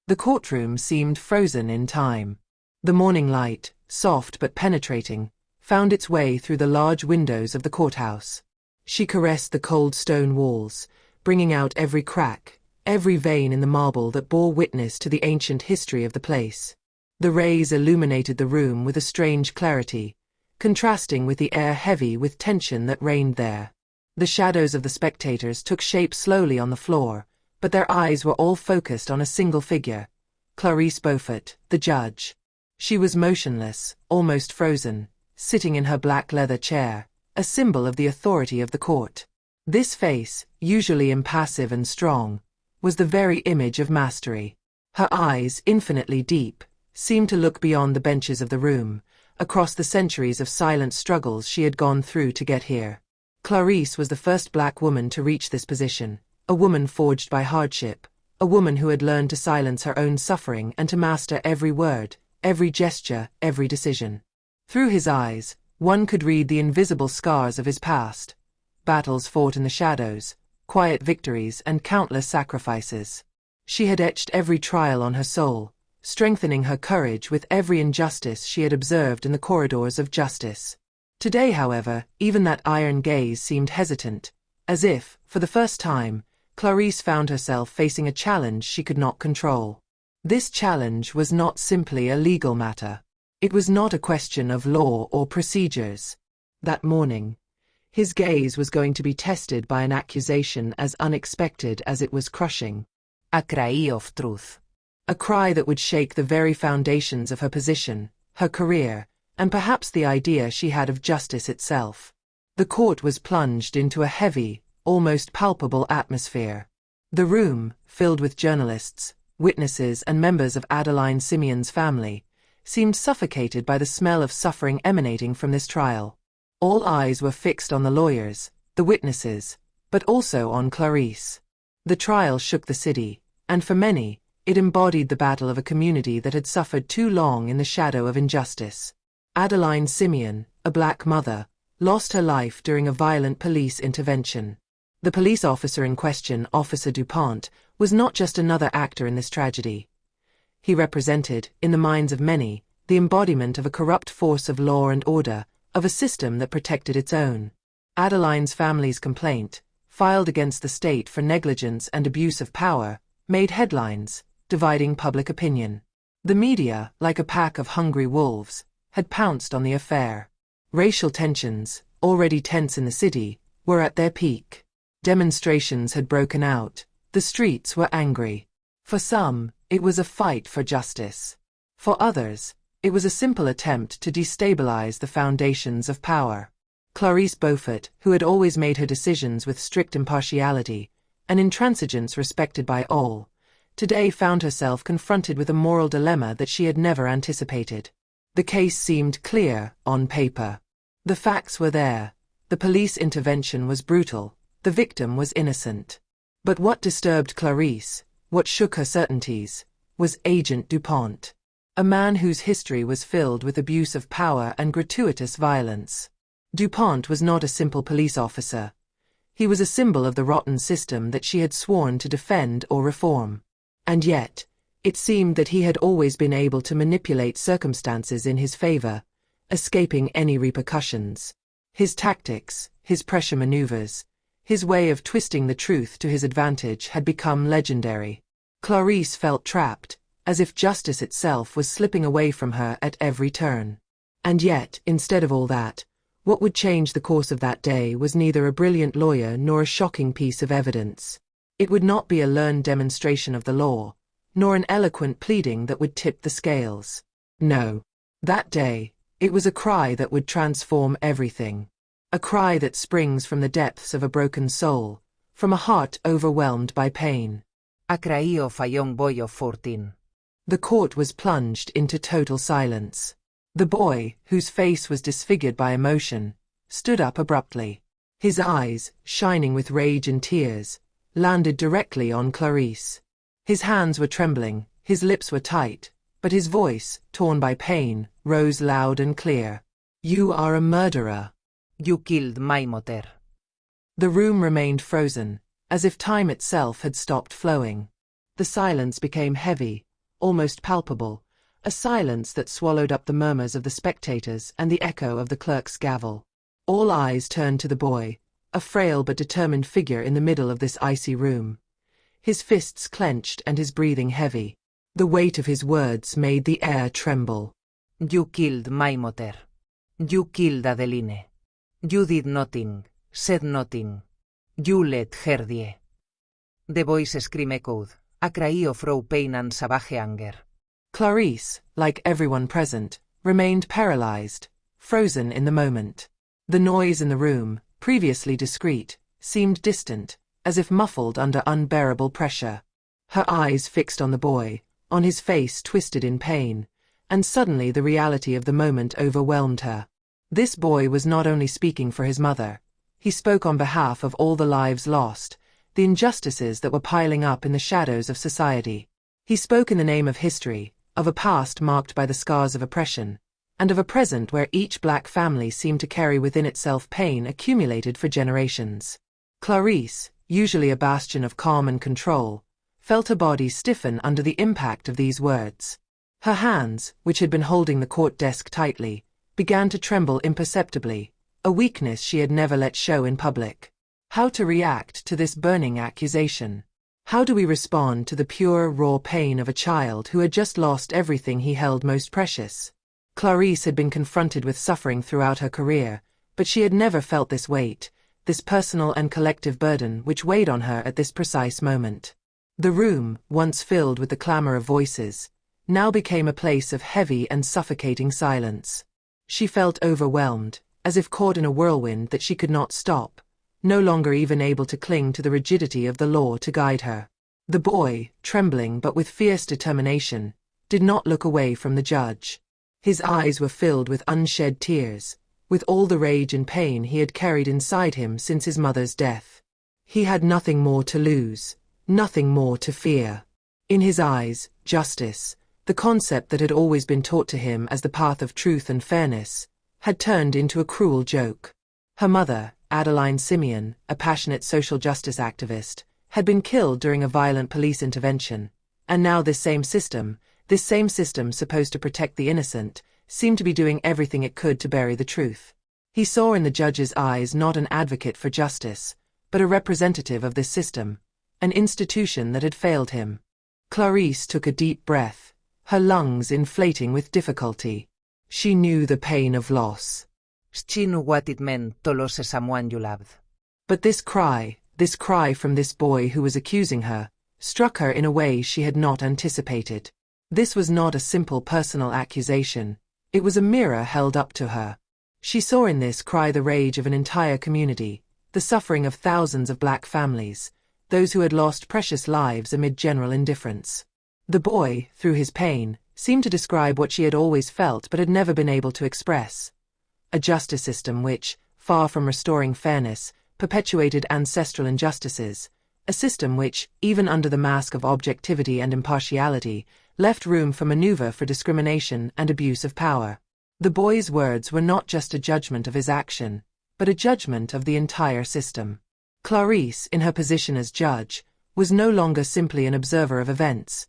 The courtroom seemed frozen in time. The morning light, soft but penetrating, found its way through the large windows of the courthouse. She caressed the cold stone walls, bringing out every crack, every vein in the marble that bore witness to the ancient history of the place. The rays illuminated the room with a strange clarity, contrasting with the air heavy with tension that reigned there. The shadows of the spectators took shape slowly on the floor, but their eyes were all focused on a single figure, Clarice Beaufort, the judge. She was motionless, almost frozen, sitting in her black leather chair, a symbol of the authority of the court. This face, usually impassive and strong, was the very image of mastery. Her eyes, infinitely deep, seemed to look beyond the benches of the room, across the centuries of silent struggles she had gone through to get here. Clarice was the first black woman to reach this position, a woman forged by hardship, a woman who had learned to silence her own suffering and to master every word, every gesture, every decision. Through his eyes, one could read the invisible scars of his past, battles fought in the shadows, quiet victories and countless sacrifices. She had etched every trial on her soul, strengthening her courage with every injustice she had observed in the corridors of justice. Today, however, even that iron gaze seemed hesitant, as if, for the first time, Clarice found herself facing a challenge she could not control. This challenge was not simply a legal matter. It was not a question of law or procedures. That morning, his gaze was going to be tested by an accusation as unexpected as it was crushing. A cry of truth. A cry that would shake the very foundations of her position, her career, and perhaps the idea she had of justice itself. The court was plunged into a heavy, almost palpable atmosphere. The room, filled with journalists, witnesses and members of Adeline Simeon's family, seemed suffocated by the smell of suffering emanating from this trial. All eyes were fixed on the lawyers, the witnesses, but also on Clarice. The trial shook the city, and for many, it embodied the battle of a community that had suffered too long in the shadow of injustice. Adeline Simeon, a black mother, lost her life during a violent police intervention. The police officer in question, Officer DuPont, was not just another actor in this tragedy. He represented, in the minds of many, the embodiment of a corrupt force of law and order, of a system that protected its own. Adeline's family's complaint, filed against the state for negligence and abuse of power, made headlines, dividing public opinion. The media, like a pack of hungry wolves, had pounced on the affair. Racial tensions, already tense in the city, were at their peak. Demonstrations had broken out. The streets were angry. For some, it was a fight for justice. For others, it was a simple attempt to destabilize the foundations of power. Clarice Beaufort, who had always made her decisions with strict impartiality, an intransigence respected by all, today found herself confronted with a moral dilemma that she had never anticipated. The case seemed clear, on paper. The facts were there. The police intervention was brutal. The victim was innocent. But what disturbed Clarice, what shook her certainties, was Agent DuPont, a man whose history was filled with abuse of power and gratuitous violence. DuPont was not a simple police officer. He was a symbol of the rotten system that she had sworn to defend or reform. And yet, it seemed that he had always been able to manipulate circumstances in his favor, escaping any repercussions. His tactics, his pressure maneuvers, his way of twisting the truth to his advantage had become legendary. Clarice felt trapped, as if justice itself was slipping away from her at every turn. And yet, instead of all that, what would change the course of that day was neither a brilliant lawyer nor a shocking piece of evidence. It would not be a learned demonstration of the law, nor an eloquent pleading that would tip the scales. No. That day, it was a cry that would transform everything. A cry that springs from the depths of a broken soul, from a heart overwhelmed by pain. A cry of a young boy of 14. The court was plunged into total silence. The boy, whose face was disfigured by emotion, stood up abruptly. His eyes, shining with rage and tears, landed directly on Clarice. His hands were trembling, his lips were tight, but his voice, torn by pain, rose loud and clear. "You are a murderer. You killed my mother." The room remained frozen, as if time itself had stopped flowing. The silence became heavy, almost palpable, a silence that swallowed up the murmurs of the spectators and the echo of the clerk's gavel. All eyes turned to the boy, a frail but determined figure in the middle of this icy room. His fists clenched and his breathing heavy. The weight of his words made the air tremble. You killed my mother. You killed Adeline. You did nothing, said nothing. You let her die. The boy's scream echoed, a cry of raw pain and savage anger. Clarice, like everyone present, remained paralyzed, frozen in the moment. The noise in the room, previously discreet, seemed distant, as if muffled under unbearable pressure. Her eyes fixed on the boy, on his face twisted in pain, and suddenly the reality of the moment overwhelmed her. This boy was not only speaking for his mother. He spoke on behalf of all the lives lost, the injustices that were piling up in the shadows of society. He spoke in the name of history, of a past marked by the scars of oppression, and of a present where each black family seemed to carry within itself pain accumulated for generations. Clarice, usually a bastion of calm and control, felt her body stiffen under the impact of these words. Her hands, which had been holding the court desk tightly, began to tremble imperceptibly, a weakness she had never let show in public. How to react to this burning accusation? How do we respond to the pure, raw pain of a child who had just lost everything he held most precious? Clarice had been confronted with suffering throughout her career, but she had never felt this weight, this personal and collective burden which weighed on her at this precise moment. The room, once filled with the clamor of voices, now became a place of heavy and suffocating silence. She felt overwhelmed, as if caught in a whirlwind that she could not stop, no longer even able to cling to the rigidity of the law to guide her. The boy, trembling but with fierce determination, did not look away from the judge. His eyes were filled with unshed tears, with all the rage and pain he had carried inside him since his mother's death. He had nothing more to lose, nothing more to fear. In his eyes, justice, the concept that had always been taught to him as the path of truth and fairness, had turned into a cruel joke. Her mother, Adeline Simeon, a passionate social justice activist, had been killed during a violent police intervention, and now this same system supposed to protect the innocent, seemed to be doing everything it could to bury the truth. He saw in the judge's eyes not an advocate for justice, but a representative of this system, an institution that had failed him. Clarice took a deep breath, her lungs inflating with difficulty. She knew the pain of loss. She knew what it meant to lose someone you loved. But this cry from this boy who was accusing her, struck her in a way she had not anticipated. This was not a simple personal accusation, it was a mirror held up to her. She saw in this cry the rage of an entire community, the suffering of thousands of black families, those who had lost precious lives amid general indifference. The boy, through his pain, seemed to describe what she had always felt but had never been able to express. A justice system which, far from restoring fairness, perpetuated ancestral injustices, a system which, even under the mask of objectivity and impartiality, left room for maneuver for discrimination and abuse of power. The boy's words were not just a judgment of his action, but a judgment of the entire system. Clarice, in her position as judge, was no longer simply an observer of events.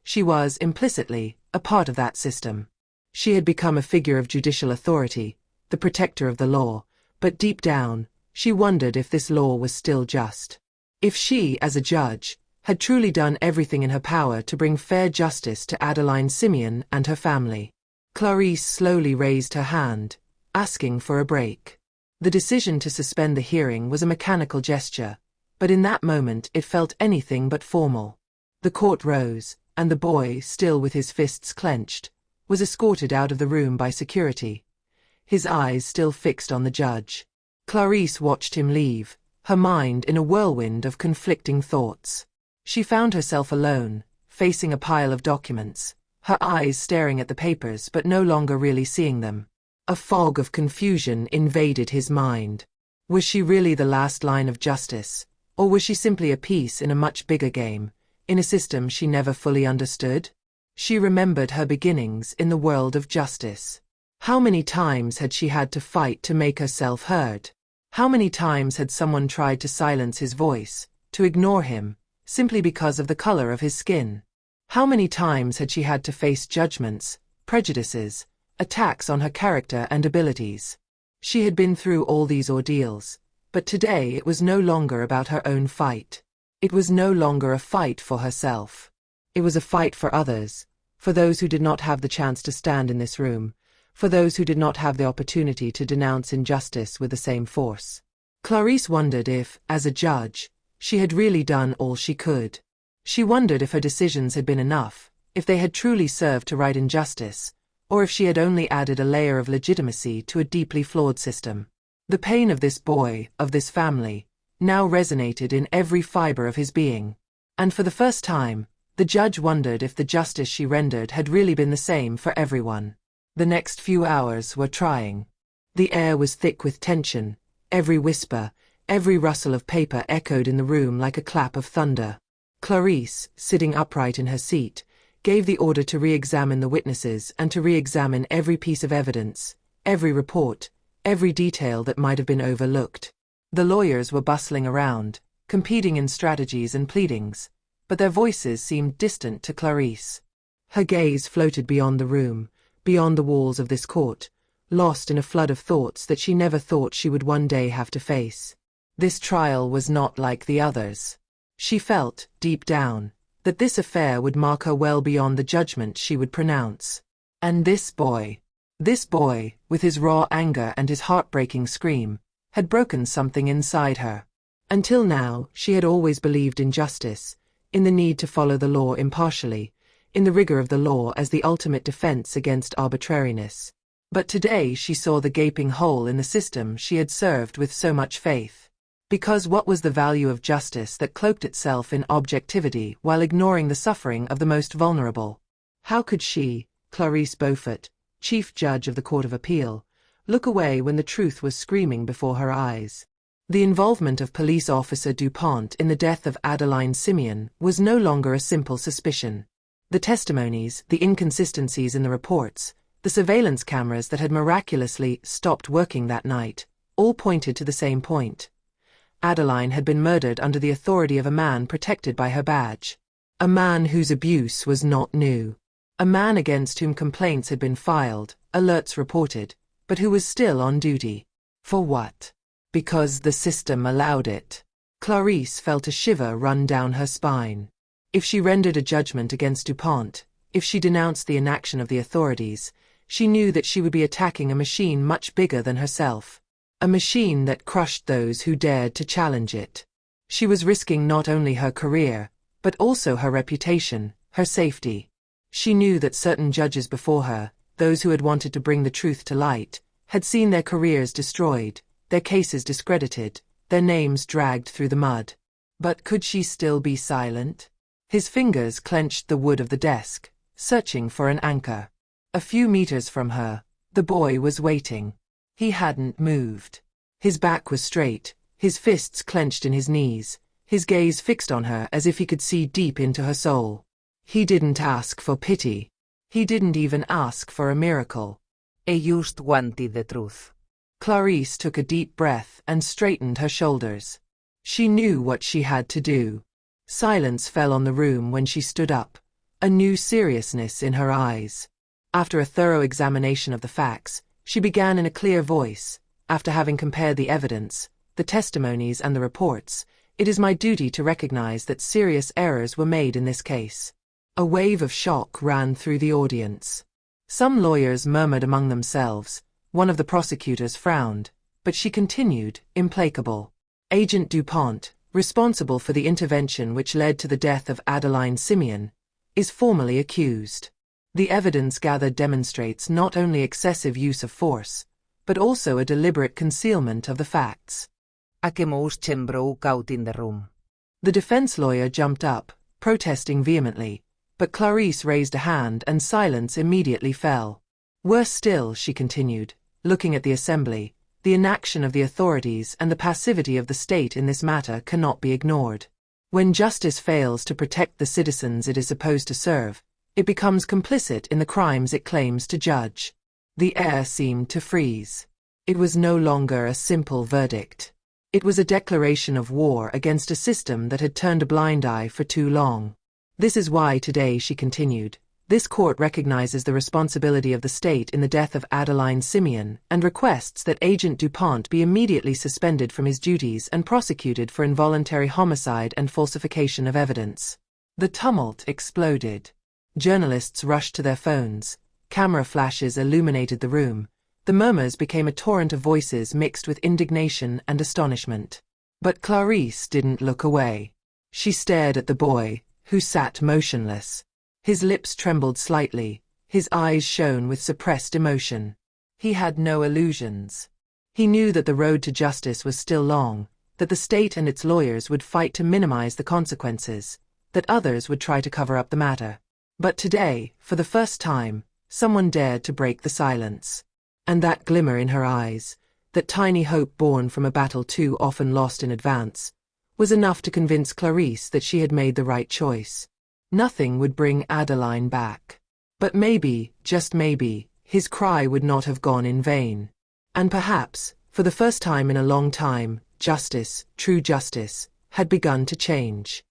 She was, implicitly, a part of that system. She had become a figure of judicial authority, the protector of the law, but deep down, she wondered if this law was still just. If she, as a judge, had truly done everything in her power to bring fair justice to Adeline Simeon and her family. Clarice slowly raised her hand, asking for a break. The decision to suspend the hearing was a mechanical gesture, but in that moment it felt anything but formal. The court rose, and the boy, still with his fists clenched, was escorted out of the room by security, his eyes still fixed on the judge. Clarice watched him leave, her mind in a whirlwind of conflicting thoughts. She found herself alone, facing a pile of documents, her eyes staring at the papers but no longer really seeing them. A fog of confusion invaded his mind. Was she really the last line of justice, or was she simply a piece in a much bigger game, in a system she never fully understood? She remembered her beginnings in the world of justice. How many times had she had to fight to make herself heard? How many times had someone tried to silence his voice, to ignore him, simply because of the color of his skin? How many times had she had to face judgments, prejudices, attacks on her character and abilities? She had been through all these ordeals, but today it was no longer about her own fight. It was no longer a fight for herself. It was a fight for others, for those who did not have the chance to stand in this room, for those who did not have the opportunity to denounce injustice with the same force. Clarice wondered if, as a judge, she had really done all she could. She wondered if her decisions had been enough, if they had truly served to right injustice, or if she had only added a layer of legitimacy to a deeply flawed system. The pain of this boy, of this family, now resonated in every fiber of his being. And for the first time, the judge wondered if the justice she rendered had really been the same for everyone. The next few hours were trying. The air was thick with tension. Every whisper, every rustle of paper echoed in the room like a clap of thunder. Clarice, sitting upright in her seat, gave the order to re-examine the witnesses and to re-examine every piece of evidence, every report, every detail that might have been overlooked. The lawyers were bustling around, competing in strategies and pleadings, but their voices seemed distant to Clarice. Her gaze floated beyond the room, beyond the walls of this court, lost in a flood of thoughts that she never thought she would one day have to face. This trial was not like the others. She felt, deep down, that this affair would mark her well beyond the judgment she would pronounce. And this boy, with his raw anger and his heartbreaking scream, had broken something inside her. Until now, she had always believed in justice, in the need to follow the law impartially, in the rigor of the law as the ultimate defense against arbitrariness. But today she saw the gaping hole in the system she had served with so much faith. Because what was the value of justice that cloaked itself in objectivity while ignoring the suffering of the most vulnerable? How could she, Clarice Beaufort, Chief Judge of the Court of Appeal, look away when the truth was screaming before her eyes? The involvement of police officer DuPont in the death of Adeline Simeon was no longer a simple suspicion. The testimonies, the inconsistencies in the reports, the surveillance cameras that had miraculously stopped working that night, all pointed to the same point. Adeline had been murdered under the authority of a man protected by her badge. A man whose abuse was not new. A man against whom complaints had been filed, alerts reported, but who was still on duty. For what? Because the system allowed it. Clarice felt a shiver run down her spine. If she rendered a judgment against DuPont, if she denounced the inaction of the authorities, she knew that she would be attacking a machine much bigger than herself. A machine that crushed those who dared to challenge it. She was risking not only her career, but also her reputation, her safety. She knew that certain judges before her, those who had wanted to bring the truth to light, had seen their careers destroyed, their cases discredited, their names dragged through the mud. But could she still be silent? His fingers clenched the wood of the desk, searching for an anchor. A few meters from her, the boy was waiting. He hadn't moved. His back was straight, his fists clenched in his knees, his gaze fixed on her as if he could see deep into her soul. He didn't ask for pity. He didn't even ask for a miracle. I just wanted the truth. Clarice took a deep breath and straightened her shoulders. She knew what she had to do. Silence fell on the room when she stood up, a new seriousness in her eyes. After a thorough examination of the facts, she began in a clear voice, after having compared the evidence, the testimonies and the reports, it is my duty to recognize that serious errors were made in this case. A wave of shock ran through the audience. Some lawyers murmured among themselves, one of the prosecutors frowned, but she continued, implacable. Agent DuPont, responsible for the intervention which led to the death of Adeline Simeon, is formally accused. The evidence gathered demonstrates not only excessive use of force, but also a deliberate concealment of the facts. A commotion broke out in the room. The defense lawyer jumped up, protesting vehemently, but Clarice raised a hand and silence immediately fell. Worse still, she continued, looking at the assembly, the inaction of the authorities and the passivity of the state in this matter cannot be ignored. When justice fails to protect the citizens it is supposed to serve, it becomes complicit in the crimes it claims to judge. The air seemed to freeze. It was no longer a simple verdict. It was a declaration of war against a system that had turned a blind eye for too long. This is why today, she continued, this court recognizes the responsibility of the state in the death of Adeline Simeon and requests that Agent DuPont be immediately suspended from his duties and prosecuted for involuntary homicide and falsification of evidence. The tumult exploded. Journalists rushed to their phones. Camera flashes illuminated the room. The murmurs became a torrent of voices mixed with indignation and astonishment. But Clarice didn't look away. She stared at the boy, who sat motionless. His lips trembled slightly, his eyes shone with suppressed emotion. He had no illusions. He knew that the road to justice was still long, that the state and its lawyers would fight to minimize the consequences, that others would try to cover up the matter. But today, for the first time, someone dared to break the silence. And that glimmer in her eyes, that tiny hope born from a battle too often lost in advance, was enough to convince Clarice that she had made the right choice. Nothing would bring Adeline back. But maybe, just maybe, his cry would not have gone in vain. And perhaps, for the first time in a long time, justice, true justice, had begun to change.